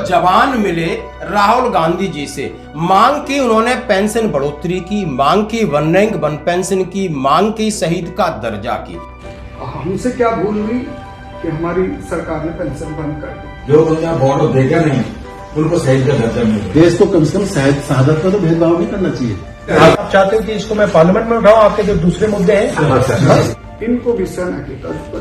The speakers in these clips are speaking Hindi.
जवान मिले राहुल गांधी जी से, मांग की उन्होंने पेंशन बढ़ोतरी की, मांग की 1 रैंक 1 पेंशन की, मांग की शहीद का दर्जा की। हमसे क्या भूल हुई कि हमारी सरकार ने पेंशन बंद कर दी। जो बंदा बॉर्डर देगा नहीं उनको शहीद का दर्जा मिले। देश को कम से कम शहादत पर तो भेदभाव नहीं करना चाहिए। आप चाहते हो कि इसको मैं पार्लियामेंट में उठाऊं, आपके जो दूसरे मुद्दे हैं इनको भी सेना की तर्ज पर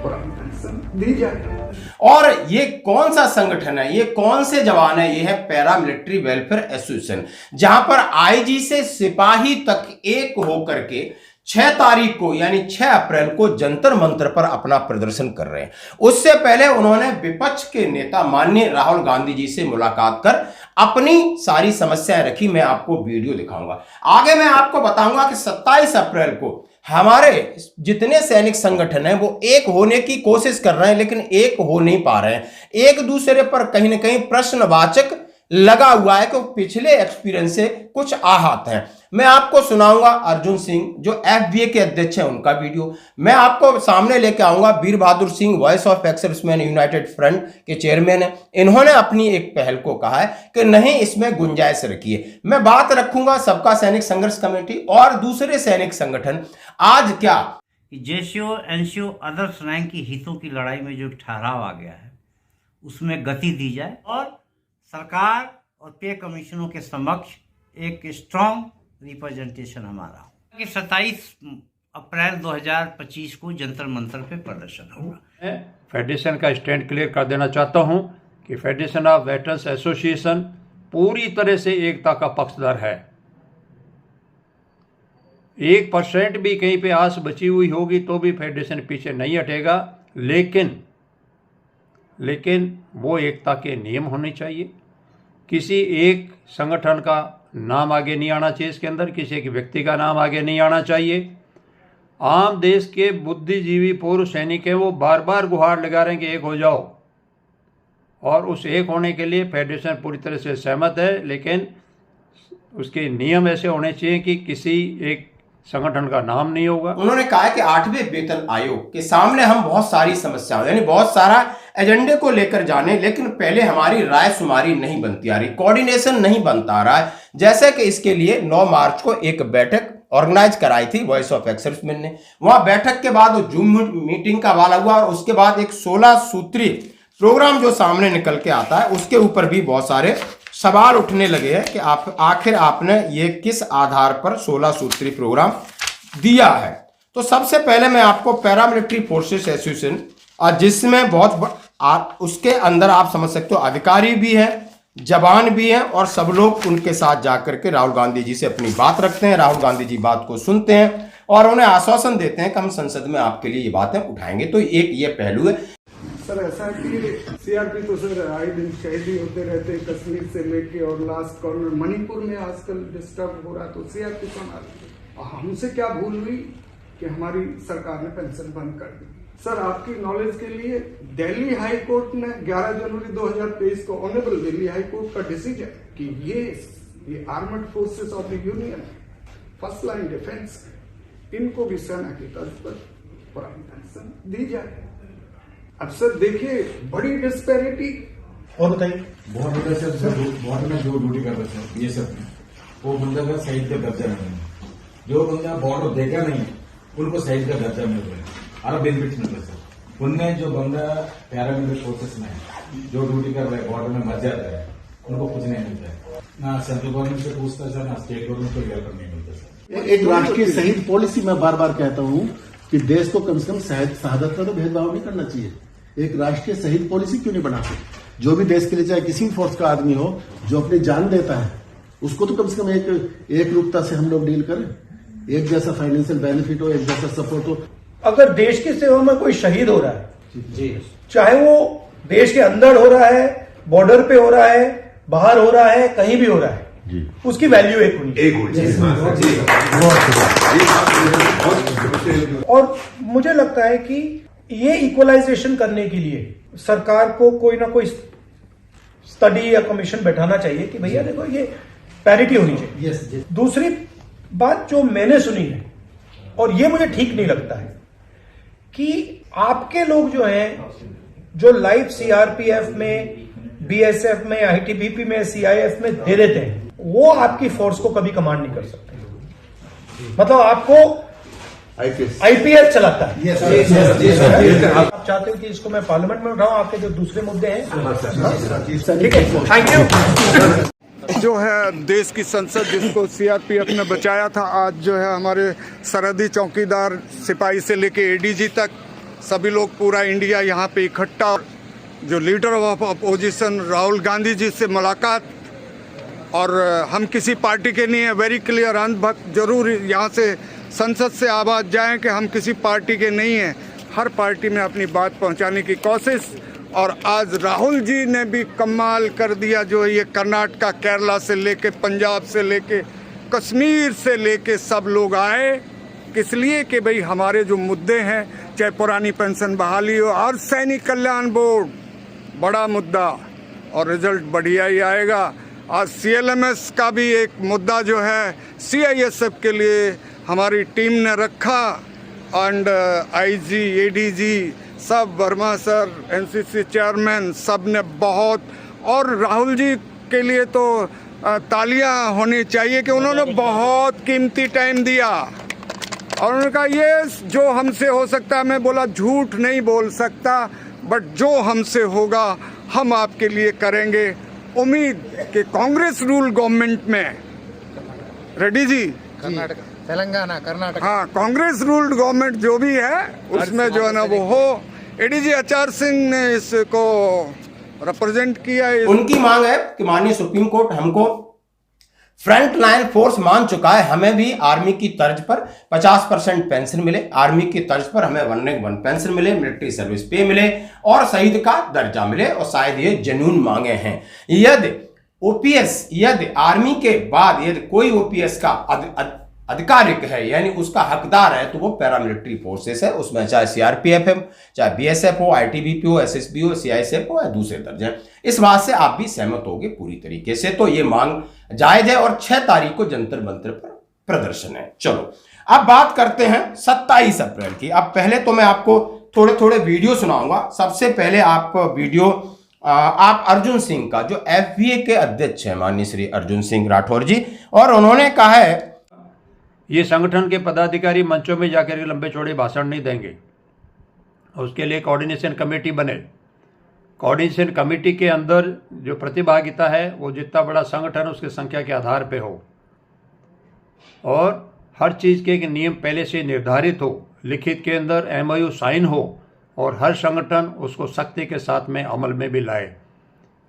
पुरानी पेंशन दी जाए। और ये कौन सा संगठन है, ये कौन से जवान है? ये है पैरा मिलिट्री वेलफेयर एसोसिएशन, जहां पर आईजी से सिपाही तक एक होकर के 6 तारीख को यानी 6 अप्रैल को जंतर मंतर पर अपना प्रदर्शन कर रहे हैं। उससे पहले उन्होंने विपक्ष के नेता माननीय राहुल गांधी जी से मुलाकात कर अपनी सारी समस्याएं रखी। मैं आपको वीडियो दिखाऊंगा, आगे मैं आपको बताऊंगा कि 27 अप्रैल को हमारे जितने सैनिक संगठन हैं वो एक होने की कोशिश कर रहे हैं, लेकिन एक हो नहीं पा रहे हैं। एक दूसरे पर कहीं ना कहीं प्रश्नवाचक लगा हुआ है कि पिछले एक्सपीरियंस से कुछ आहत हैं। मैं आपको सुनाऊंगा अर्जुन सिंह जो एफबीए के अध्यक्ष हैं उनका वीडियो। मैं आपको सामने लेके आऊंगा Veer Bahadur Singh voice of ex serviceman united front के चेयरमैन हैं। इन्होंने अपनी एक पहल को कहा है कि नहीं, इसमें गुंजाइश रखिए। मैं बात रखूंगा सबका सैनिक संघर्ष कमेटी और दूसरे सैनिक संगठन आज क्या जेसीओ एनसीओ अदर्स रैंक की हितों की लड़ाई में जो ठहराव आ गया है उसमें गति दी जाए और सरकार और पे कमीशनों के समक्ष एक स्ट्रॉन्ग रिप्रेजेंटेशन हमारा कि 27 अप्रैल 2025 को जंतर मंतर पे प्रदर्शन होगा। फेडरेशन का स्टैंड क्लियर कर देना चाहता हूं कि फेडरेशन ऑफ वेटरन्स एसोसिएशन पूरी तरह से एकता का पक्षधर है। 1% भी कहीं पे आस बची हुई होगी तो भी फेडरेशन पीछे नहीं हटेगा, लेकिन वो एकता के नियम होने चाहिए। किसी एक संगठन का नाम आगे नहीं आना चाहिए इसके अंदर, किसी एक व्यक्ति का नाम आगे नहीं आना चाहिए। आम देश के बुद्धिजीवी पूर्व सैनिक हैं, वो बार बार गुहार लगा रहे हैं कि एक हो जाओ, और उस एक होने के लिए फेडरेशन पूरी तरह से सहमत है, लेकिन उसके नियम ऐसे होने चाहिए कि किसी एक संगठन का नाम नहीं होगा। उन्होंने कहा कि 8वें वेतन आयोग के सामने हम बहुत सारी समस्याएं यानी बहुत सारा एजेंडे को लेकर जाने, लेकिन पहले हमारी राय शुमारी नहीं बनती आ रही, कोऑर्डिनेशन नहीं बनता आ रहा है। जैसे कि इसके लिए 9 मार्च को एक बैठक ऑर्गेनाइज कराई थी वॉइस ऑफ एक्सर्विसमैन ने। वहां बैठक के बाद जूम मीटिंग का वाला हुआ और उसके बाद एक 16 सूत्री प्रोग्राम जो सामने निकल के आता है उसके ऊपर भी बहुत सारे सवाल उठने लगे हैं कि आखिर आपने ये किस आधार पर 16 सूत्री प्रोग्राम दिया है। तो सबसे पहले मैं आपको पैरामिलिट्री फोर्सेस एसोसिएशन और जिसमें उसके अंदर आप समझ सकते हो अधिकारी भी हैं, जवान भी हैं, और सब लोग उनके साथ जाकर के राहुल गांधी जी से अपनी बात रखते हैं। राहुल गांधी जी बात को सुनते हैं और उन्हें आश्वासन देते हैं कि हम संसद में आपके लिए ये बातें उठाएंगे। तो एक ये पहलू है। सर ऐसा है कि सीआरपी तो सर आए दिन शहीद होते रहते हैं, कश्मीर से लेके और लास्ट कॉर्नर मणिपुर में आजकल डिस्टर्ब हो रहा है, तो सीआरपी कौन आ रही है? हमसे क्या भूल हुई कि हमारी सरकार ने पेंशन बंद कर दी। सर आपकी नॉलेज के लिए दिल्ली हाई कोर्ट ने 11 जनवरी 2023 को ऑनरेबल दिल्ली हाई कोर्ट का डिसीजन कि ये armed forces of the union first line defence, इनको भी सेना की तर्ज पर पुरानी पेंशन दी जाए। अब सर देखिए बड़ी डिस्पैरिटी। और बताइए बॉर्डर में जो ड्यूटी कर रहे थे ये सब वो बंदा का शहीद का दर्जा नहीं है। जो बंदा बॉर्डर देगा नहीं उनको शहीद का दर्जा मिल रहा है और बेनिफिट मिल रहा है। उनने जो बंदा पैरामिलिट्री फोर्सेस में जो ड्यूटी कर रहे हैं बॉर्डर में मर जाता है उनको कुछ नहीं मिलता है, ना सेंट्रल गवर्नमेंट से पूछता सर, ना स्टेट गवर्नमेंट को हेल्प नहीं मिलता सर। एक राष्ट्रीय शहीद पॉलिसी मैं बार बार कहता हूं कि देश को कम से कम शहादत पर तो भेदभाव नहीं करना चाहिए। एक राष्ट्रीय शहीद पॉलिसी क्यों नहीं बनाते? जो भी देश के लिए चाहे किसी भी फोर्स का आदमी हो जो अपनी जान देता है उसको तो कम से कम एक रूपता से हम लोग डील करें, एक जैसा फाइनेंशियल बेनिफिट हो, एक जैसा सपोर्ट हो। अगर देश की सेवा में कोई शहीद हो रहा है जी, चाहे वो देश के अंदर हो रहा है, बॉर्डर पे हो रहा है, बाहर हो रहा है, कहीं भी हो रहा है जी, उसकी वैल्यू एक होनी चाहिए। और मुझे लगता है कि ये इक्वलाइजेशन करने के लिए सरकार को कोई ना कोई स्टडी या कमीशन बैठाना चाहिए कि भैया देखो ये पैरिटी होनी चाहिए। दूसरी बात जो मैंने सुनी है और ये मुझे ठीक नहीं लगता है कि आपके लोग जो हैं जो लाइव सीआरपीएफ में बीएसएफ में, आईटीबीपी में, सीआईएफ में दे देते हैं, वो आपकी फोर्स को कभी कमांड नहीं कर सकते। मतलब आपको आईपीएस चलाता है। आप चाहते हो कि इसको मैं पार्लियामेंट में उठाऊं, आपके जो दूसरे मुद्दे हैं? ठीक है, थैंक यू। जो है देश की संसद जिसको सीआरपीएफ ने बचाया था, आज जो है हमारे सरहदी चौकीदार सिपाही से लेके एडीजी तक सभी लोग, पूरा इंडिया यहाँ पे इकट्ठा। जो leader of opposition Rahul Gandhi ji से मुलाकात, और हम किसी पार्टी के नहीं है, वेरी क्लियर, अंधभक्त जरूर यहाँ से संसद से आवाज़ जाए कि हम किसी पार्टी के नहीं हैं। हर पार्टी में अपनी बात पहुँचाने की कोशिश। और आज राहुल जी ने भी कमाल कर दिया, जो ये कर्नाटका, केरला से लेके, पंजाब से लेके, कश्मीर से लेके सब लोग आए, किस लिए कि भाई हमारे जो मुद्दे हैं, चाहे पुरानी पेंशन बहाली हो और सैनिक कल्याण बोर्ड, बड़ा मुद्दा और रिजल्ट बढ़िया ही आएगा। आज सीएलएमएस का भी एक मुद्दा जो है सीआईएसएफ के लिए हमारी टीम ने रखा, एंड आईजी, एडीजी सब, वर्मा सर, एनसीसी चेयरमैन, सब ने बहुत, और राहुल जी के लिए तो तालियां होनी चाहिए कि उन्होंने बहुत कीमती टाइम दिया। और उन्होंने कहा ये जो हमसे हो सकता है, मैं बोला झूठ नहीं बोल सकता, बट जो हमसे होगा हम आपके लिए करेंगे। उम्मीद कि कांग्रेस रूल गवर्नमेंट में, रेड्डी जी, कर्नाटक, तेलंगाना, कर्नाटक, हाँ, कांग्रेस रूल्ड गवर्नमेंट जो भी है उसमें जो है ना वो हो। एडीजी आचार सिंह ने इसको रिप्रेजेंट किया। उनकी मांग है कि माननीय सुप्रीम कोर्ट हमको फ्रंट लाइन फोर्स मान चुका है, हमें भी आर्मी की तर्ज पर 50% पेंशन मिले, आर्मी की तर्ज पर हमें 1/1 पेंशन मिले, मिलिट्री सर्विस पे मिले और शहीद का दर्जा मिले। और शायद ये जेन्युइन मांगे हैं। यदि ओपीएस, यदि आर्मी के बाद यदि कोई ओपीएस का अधिकारिक है, यानी उसका हकदार है, तो वो पैरामिलिट्री फोर्सेस है। उसमें चाहे सीआरपीएफ है, चाहे बीएसएफ हो, आईटीबीपी हो, एसएसबी हो, सीआईएसएफ हो या दूसरे दर्जे। इस बात से आप भी सहमत होंगे पूरी तरीके से। तो ये मांग जायज है और 6 तारीख को जंतर मंतर पर प्रदर्शन है। चलो अब बात करते हैं 27 अप्रैल की। अब पहले तो मैं आपको थोड़े थोड़े वीडियो सुनाऊंगा। सबसे पहले आप वीडियो आप अर्जुन सिंह का, जो एफबीए के अध्यक्ष है माननीय श्री अर्जुन सिंह राठौर जी, और उन्होंने कहा है ये संगठन के पदाधिकारी मंचों में जाकर के लंबे चौड़े भाषण नहीं देंगे, उसके लिए कोऑर्डिनेशन कमेटी बने। कोऑर्डिनेशन कमेटी के अंदर जो प्रतिभागिता है वो जितना बड़ा संगठन उसकी संख्या के आधार पे हो, और हर चीज़ के एक नियम पहले से निर्धारित हो, लिखित के अंदर एमओयू साइन हो, और हर संगठन उसको सख्ती के साथ में अमल में भी लाए।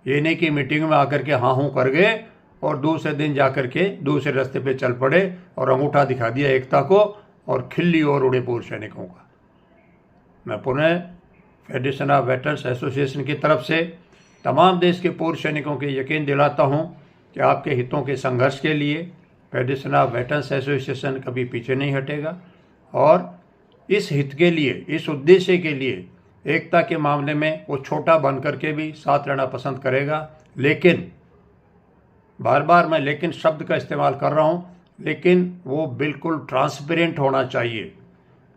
ये नहीं कि मीटिंग में आकर के हाँ हूँ कर गए और दूसरे दिन जाकर के दूसरे रास्ते पे चल पड़े और अंगूठा दिखा दिया एकता को और खिल्ली और उड़े पूर्व सैनिकों का। मैं पुनः फेडरेशन ऑफ वेटरन्स एसोसिएशन की तरफ से तमाम देश के पूर्व सैनिकों के यकीन दिलाता हूं कि आपके हितों के संघर्ष के लिए फेडरेशन ऑफ वेटरन्स एसोसिएशन कभी पीछे नहीं हटेगा, और इस हित के लिए, इस उद्देश्य के लिए, एकता के मामले में वो छोटा बन करके भी साथ रहना पसंद करेगा। लेकिन बार बार मैं लेकिन शब्द का इस्तेमाल कर रहा हूँ, लेकिन वो बिल्कुल ट्रांसपेरेंट होना चाहिए,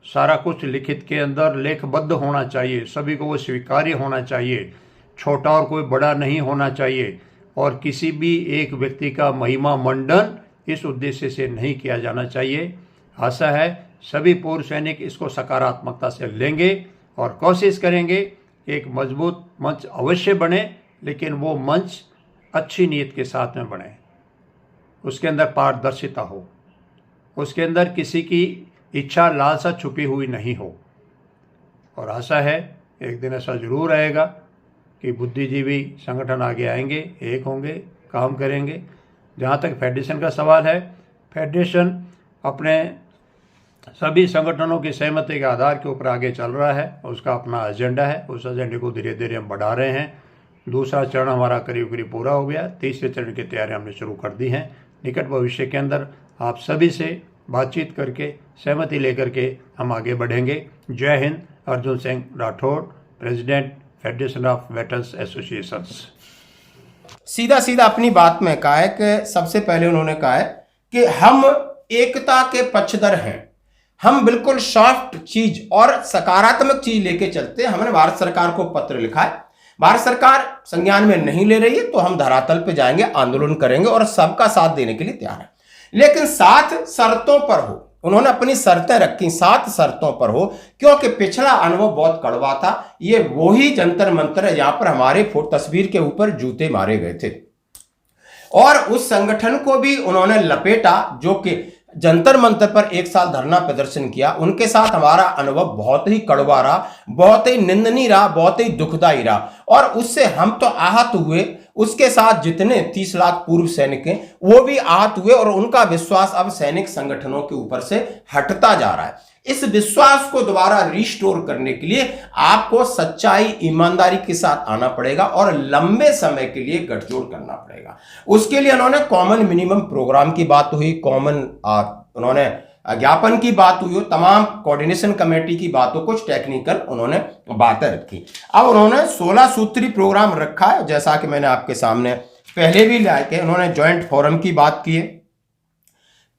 सारा कुछ लिखित के अंदर लेखबद्ध होना चाहिए, सभी को वो स्वीकार्य होना चाहिए, छोटा और कोई बड़ा नहीं होना चाहिए, और किसी भी एक व्यक्ति का महिमा मंडन इस उद्देश्य से नहीं किया जाना चाहिए। आशा है सभी पूर्व सैनिक इसको सकारात्मकता से लेंगे और कोशिश करेंगे कि एक मजबूत मंच अवश्य बने, लेकिन वो मंच अच्छी नीयत के साथ में बने, उसके अंदर पारदर्शिता हो, उसके अंदर किसी की इच्छा लालसा छुपी हुई नहीं हो। और आशा है एक दिन ऐसा जरूर आएगा कि बुद्धिजीवी संगठन आगे आएंगे, एक होंगे, काम करेंगे। जहाँ तक फेडरेशन का सवाल है, फेडरेशन अपने सभी संगठनों की सहमति के आधार के ऊपर आगे चल रहा है, उसका अपना एजेंडा है, उस एजेंडे को धीरे धीरे हम बढ़ा रहे हैं। दूसरा चरण हमारा करीब करीब पूरा हो गया, तीसरे चरण की तैयारी हमने शुरू कर दी है। निकट भविष्य के अंदर आप सभी से बातचीत करके सहमति लेकर के हम आगे बढ़ेंगे। जय Hind. Arjun Singh Rathore, president federation of veterans associations. सीधा सीधा अपनी बात में कहा है कि सबसे पहले उन्होंने कहा है कि हम एकता के पक्षधर हैं, हम बिल्कुल सॉफ्ट चीज और सकारात्मक चीज लेके चलते हैं। हमने भारत सरकार को पत्र लिखा है, भारत सरकार संज्ञान में नहीं ले रही है तो हम धरातल पे जाएंगे, आंदोलन करेंगे और सबका साथ देने के लिए तैयार है, लेकिन 7 शर्तों पर हो। उन्होंने अपनी शर्तें रखी, 7 शर्तों पर हो, क्योंकि पिछला अनुभव बहुत कड़वा था। ये वही जंतर मंतर है जहां पर हमारे तस्वीर के ऊपर जूते मारे गए थे और उस संगठन को भी उन्होंने लपेटा जो कि जंतर मंतर पर 1 साल धरना प्रदर्शन किया। उनके साथ हमारा अनुभव बहुत ही कड़वा रहा, बहुत ही निंदनीय रहा, बहुत ही दुखदायी रहा और उससे हम तो आहत हुए। उसके साथ जितने 30 लाख पूर्व सैनिक हैं वो भी आहत हुए और उनका विश्वास अब सैनिक संगठनों के ऊपर से हटता जा रहा है। इस विश्वास को दोबारा रिस्टोर करने के लिए आपको सच्चाई, ईमानदारी के साथ आना पड़ेगा और लंबे समय के लिए गठजोड़ करना पड़ेगा। उसके लिए उन्होंने कॉमन मिनिमम प्रोग्राम की बात हुई, उन्होंने ज्ञापन की बात हुई, तमाम कोऑर्डिनेशन कमेटी की बातों, कुछ टेक्निकल उन्होंने बातें रखी। अब उन्होंने 16 सूत्री प्रोग्राम रखा है, जैसा कि मैंने आपके सामने पहले भी लाया कि उन्होंने ज्वाइंट फोरम की बात की है।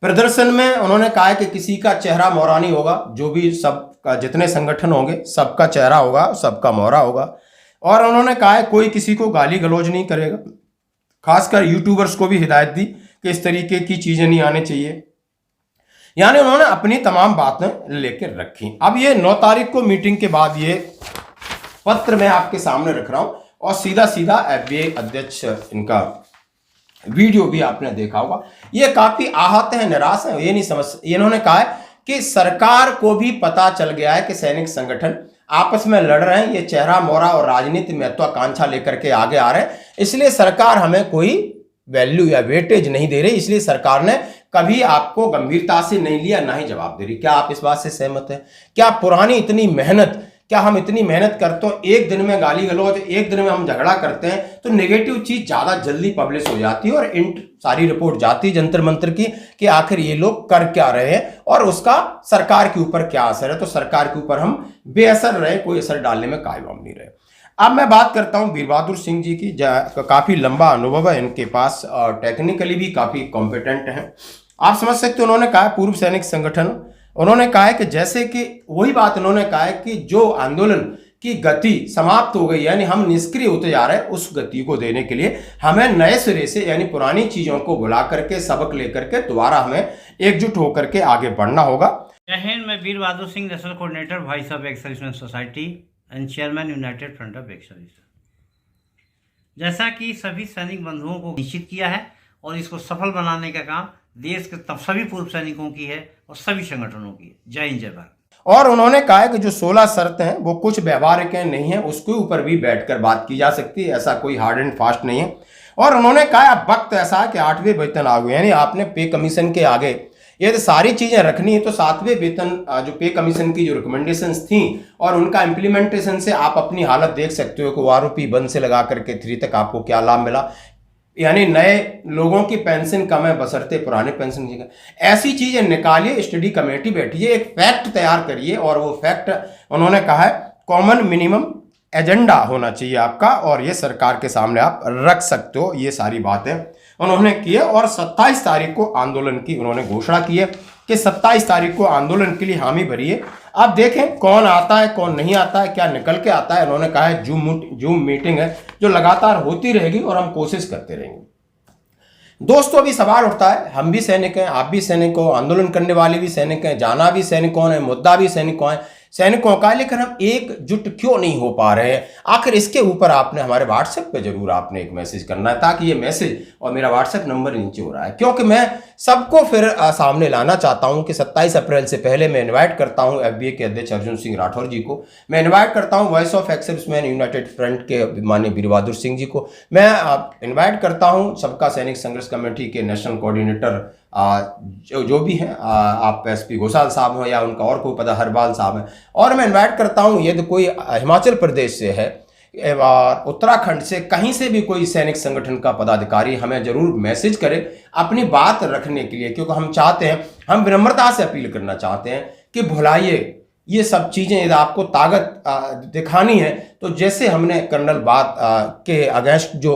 प्रदर्शन में उन्होंने कहा है कि किसी का चेहरा मोहरा नहीं होगा, जो भी सबका जितने संगठन होंगे सबका चेहरा होगा, सबका मोहरा होगा। और उन्होंने कहा है कोई किसी को गाली गलौज नहीं करेगा। खासकर यूट्यूबर्स को भी हिदायत दी कि इस तरीके की चीजें नहीं आनी चाहिए। यानी उन्होंने अपनी तमाम बातें लेकर रखी। अब ये 9 तारीख को मीटिंग के बाद ये पत्र मैं आपके सामने रख रहा हूं और सीधा सीधा एफबीआई अध्यक्ष इनका वीडियो भी आपने देखा होगा। ये काफी आहत है, निराश है, ये नहीं समझ। इन्होंने कहा है कि सरकार को भी पता चल गया है कि सैनिक संगठन आपस में लड़ रहे हैं, ये चेहरा मोहरा और राजनीति महत्वाकांक्षा लेकर के आगे आ रहे हैं, इसलिए सरकार हमें कोई वैल्यू या वेटेज नहीं दे रही, इसलिए सरकार ने कभी आपको गंभीरता से नहीं लिया, ना ही जवाब दे रही। क्या आप इस बात से सहमत हैं? क्या पुरानी इतनी मेहनत, क्या हम इतनी मेहनत करते हो, एक दिन में गाली गलौज, एक दिन में हम झगड़ा करते हैं तो नेगेटिव चीज ज्यादा जल्दी पब्लिश हो जाती है और सारी रिपोर्ट जाती है जंतर मंतर की कि आखिर ये लोग कर क्या रहे हैं और उसका सरकार के ऊपर क्या असर है। तो सरकार के ऊपर हम बेअसर रहे, कोई असर डालने में कामयाब नहीं रहे। अब मैं बात करता हूं वीर बहादुर सिंह जी की, काफी लंबा अनुभव है इनके पास और टेक्निकली भी काफी कॉम्पिटेंट हैं। आप समझ सकते हो, उन्होंने कहा पूर्व सैनिक संगठन, उन्होंने कहा है कि जैसे कि वही बात उन्होंने कहा है कि जो आंदोलन की गति समाप्त हो गई, यानी हम निष्क्रिय होते जा रहे हैं, उस गति को देने के लिए हमें नए सिरे से यानी पुरानी चीजों को भुला करके, सबक लेकर के दोबारा हमें एकजुट होकर के आगे बढ़ना होगा। जय हिंद। मैं Veer Bahadur Singh, national coordinator voice of ex serviceman society and chairman united front of ex service. जैसा कि सभी सैनिक बंधुओं को निश्चित किया है और इसको सफल बनाने का काम देश के सभी पूर्व सैनिकों की है और सभी संगठनों की है। जय हिंद, जय भारत। और उन्होंने कहा है कि जो 16 शर्तें हैं वो कुछ व्यवहारिक नहीं है, उसके ऊपर भी बैठकर बात की जा सकती है, ऐसा कोई हार्ड एंड फास्ट नहीं है। और उन्होंने कहा अब वक्त ऐसा है कि 8वें वेतन आयोग, यानी आपने पे कमीशन के आगे ये तो सारी चीजें रखनी है, तो 7वें वेतन जो पे कमीशन की जो रिकमेंडेशंस थी और उनका इम्प्लीमेंटेशन से आप अपनी हालत देख सकते हो कि आरोपी 1 से लगा करके 3 तक आपको क्या लाभ मिला। यानी नए लोगों की पेंशन कम है बशर्ते पुराने पेंशन की। ऐसी चीजें निकालिए, स्टडी कमेटी बैठिए, एक फैक्ट तैयार करिए और वो फैक्ट उन्होंने कहा है कॉमन मिनिमम एजेंडा होना चाहिए आपका और ये सरकार के सामने आप रख सकते हो। ये सारी बातें उन्होंने की है और 27 तारीख को आंदोलन की उन्होंने घोषणा की है कि 27 तारीख को आंदोलन के लिए हामी भरिए। अब देखें कौन आता है कौन नहीं आता है, क्या निकल के आता है। उन्होंने कहा है जूम मीटिंग है जो लगातार होती रहेगी और हम कोशिश करते रहेंगे। दोस्तों अभी सवाल उठता है, हम भी सैनिक हैं, आप भी सैनिक हो, आंदोलन करने वाले भी सैनिक हैं, जाना भी सैनिकों ने, मुद्दा भी सैनिकों का, लेकिन हम एकजुट क्यों नहीं हो पा रहे हैं। आखिर इसके ऊपर आपने हमारे व्हाट्सएप पे जरूर आपने एक मैसेज करना है, ताकि ये मैसेज और मेरा व्हाट्सएप नंबर नीचे हो रहा है, क्योंकि मैं सबको फिर सामने लाना चाहता हूं कि 27 अप्रैल से पहले मैं इन्वाइट करता हूं एफबीआई के अध्यक्ष अर्जुन सिंह राठौर जी को, मैं इन्वाइट करता हूं voice of ex serviceman United front के माननीय वीर बहादुर सिंह जी को, मैं इन्वाइट करता हूं सबका सैनिक संघर्ष कमेटी के नेशनल कोऑर्डिनेटर जो भी हैं, आप एसपी घोषाल साहब हो या उनका और कोई पदा हरबाल साहब है, और मैं इन्वाइट करता हूं यदि कोई हिमाचल प्रदेश से है और उत्तराखंड से कहीं से भी कोई सैनिक संगठन का पदाधिकारी हमें जरूर मैसेज करे अपनी बात रखने के लिए, क्योंकि हम चाहते हैं, हम विनम्रता से अपील करना चाहते हैं कि भुलाइए ये सब चीज़ें यदि आपको ताकत दिखानी है तो जैसे हमने कर्नल बात के अगेंस्ट जो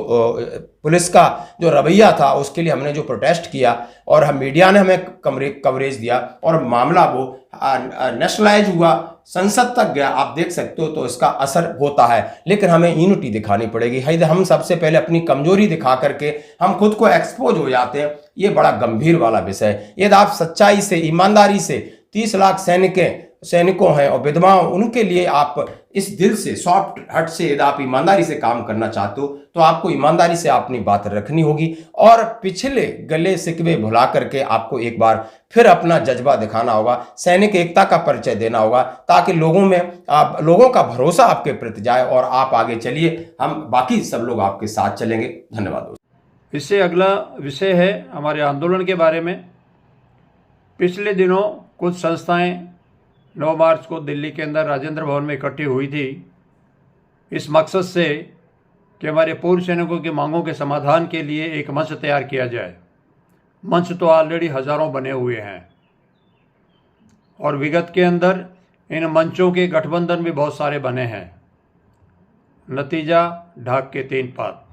पुलिस का जो रवैया था उसके लिए हमने जो प्रोटेस्ट किया और हम मीडिया ने हमें कवरेज दिया और मामला वो नेशनलाइज हुआ, संसद तक गया, आप देख सकते हो, तो इसका असर होता है। लेकिन हमें यूनिटी दिखानी पड़ेगी। हम सबसे पहले अपनी कमजोरी दिखा करके हम खुद को एक्सपोज हो जाते हैं, ये बड़ा गंभीर वाला विषय है। यदि आप सच्चाई से, ईमानदारी से 30 लाख सैनिकों हैं और विधवाओं, उनके लिए आप इस दिल से, सॉफ्ट हर्ट से यदि आप ईमानदारी से काम करना चाहते हो तो आपको ईमानदारी से अपनी बात रखनी होगी और पिछले गले शिकवे भुला करके आपको एक बार फिर अपना जज्बा दिखाना होगा, सैनिक एकता का परिचय देना होगा, ताकि लोगों का भरोसा आपके प्रति जाए और आप आगे चलिए। हम बाकी सब लोग आपके साथ चलेंगे। धन्यवाद। इससे अगला विषय है हमारे आंदोलन के बारे में। पिछले दिनों कुछ संस्थाएं 9 मार्च को दिल्ली के अंदर राजेंद्र भवन में इकट्ठी हुई थी इस मकसद से कि हमारे पूर्व सैनिकों की मांगों के समाधान के लिए एक मंच तैयार किया जाए। मंच तो ऑलरेडी हज़ारों बने हुए हैं और विगत के अंदर इन मंचों के गठबंधन भी बहुत सारे बने हैं। नतीजा ढाक के 3 पात।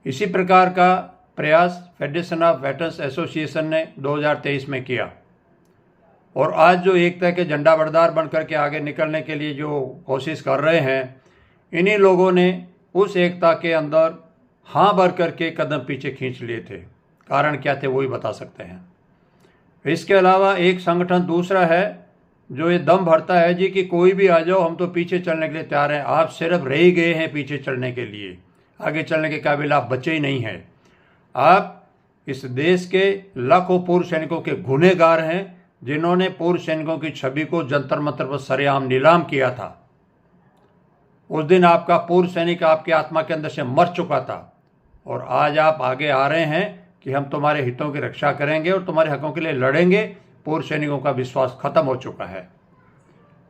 इसी प्रकार का प्रयास फेडरेशन ऑफ वेटरन्स एसोसिएशन ने 2023 में किया और आज जो एकता के झंडा बरदार बनकर के आगे निकलने के लिए जो कोशिश कर रहे हैं, इन्हीं लोगों ने उस एकता के अंदर हाँ भर करके कदम पीछे खींच लिए थे। कारण क्या थे वो ही बता सकते हैं। इसके अलावा एक संगठन दूसरा है जो ये दम भरता है जी कि कोई भी आ जाओ, हम तो पीछे चलने के लिए तैयार हैं। आप सिर्फ रह ही गए हैं पीछे चलने के लिए, आगे चलने के काबिल आप बचे ही नहीं हैं। आप इस देश के लाखों पूर्व सैनिकों के गुनहगार हैं जिन्होंने पूर्व सैनिकों की छवि को जंतर मंतर पर सरेआम नीलाम किया था। उस दिन आपका पूर्व सैनिक आपकी आत्मा के अंदर से मर चुका था और आज आप आगे आ रहे हैं कि हम तुम्हारे हितों की रक्षा करेंगे और तुम्हारे हकों के लिए लड़ेंगे। पूर्व सैनिकों का विश्वास खत्म हो चुका है।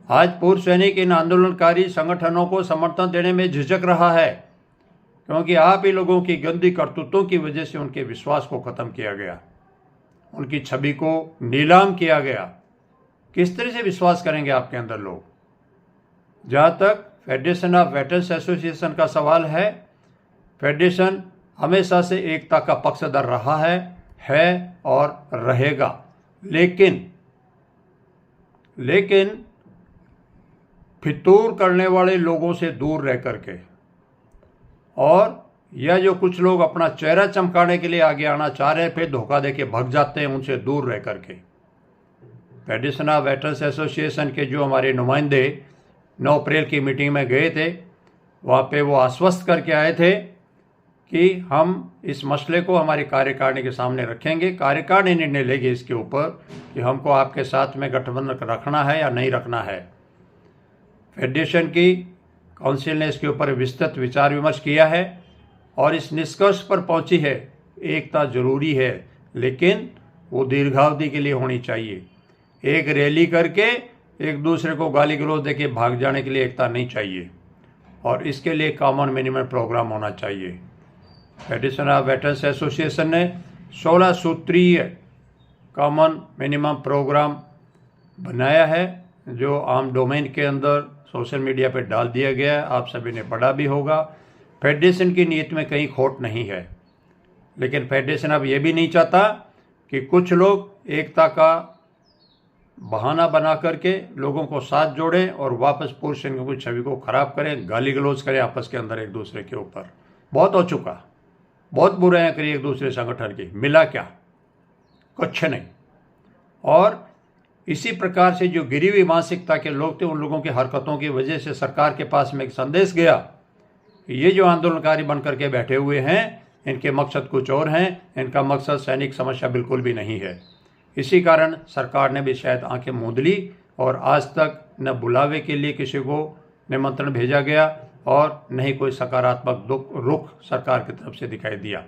आज पूर्व सैनिक इन आंदोलनकारी संगठनों को समर्थन देने में झिझक रहा है क्योंकि आप ही लोगों की गंदी करतूतों की वजह से उनके विश्वास को खत्म किया गया, उनकी छवि को नीलाम किया गया। किस तरह से विश्वास करेंगे आपके अंदर लोग? जहाँ तक फेडरेशन ऑफ वेटरन्स एसोसिएशन का सवाल है, फेडरेशन हमेशा से एकता का पक्षधर रहा है और रहेगा। लेकिन फितूर करने वाले लोगों से दूर रह करके और या जो कुछ लोग अपना चेहरा चमकाने के लिए आगे आना चाह रहे हैं फिर धोखा देके भग जाते हैं, उनसे दूर रह करके। फेडरेशन ऑफ वेटरन्स एसोसिएशन के जो हमारे नुमाइंदे 9 अप्रैल की मीटिंग में गए थे, वहाँ पे वो आश्वस्त करके आए थे कि हम इस मसले को हमारी कार्यकारिणी के सामने रखेंगे। कार्यकारिणी निर्णय लेगी इसके ऊपर कि हमको आपके साथ में गठबंधन रखना है या नहीं रखना है। फेडरेशन की काउंसिल ने इसके ऊपर विस्तृत विचार विमर्श किया है और इस निष्कर्ष पर पहुंची है एकता जरूरी है, लेकिन वो दीर्घावधि के लिए होनी चाहिए। एक रैली करके एक दूसरे को गाली गलौज देके भाग जाने के लिए एकता नहीं चाहिए और इसके लिए कॉमन मिनिमम प्रोग्राम होना चाहिए। फेडरेशन ऑफ वेटरन्स एसोसिएशन ने 16 सूत्रीय कॉमन मिनिमम प्रोग्राम बनाया है जो आम डोमेन के अंदर सोशल मीडिया पर डाल दिया गया है। आप सभी ने पढ़ा भी होगा। फेडरेशन की नीयत में कहीं खोट नहीं है, लेकिन फेडरेशन अब ये भी नहीं चाहता कि कुछ लोग एकता का बहाना बना करके लोगों को साथ जोड़ें और वापस पूर्व सैनिकों की छवि को खराब करें, गाली गलौज करें आपस के अंदर एक दूसरे के ऊपर। बहुत हो चुका, बहुत बुराइयां करी एक दूसरे संगठन की, मिला क्या? कुछ नहीं। और इसी प्रकार से जो गिरी हुई मानसिकता के लोग थे, उन लोगों की हरकतों की वजह से सरकार के पास में एक संदेश गया कि ये जो आंदोलनकारी बन करके बैठे हुए हैं, इनके मकसद कुछ और हैं, इनका मकसद सैनिक समस्या बिल्कुल भी नहीं है। इसी कारण सरकार ने भी शायद आंखें मूंद ली और आज तक न बुलावे के लिए किसी को निमंत्रण भेजा गया और न ही कोई सकारात्मक रुख सरकार की तरफ से दिखाई दिया।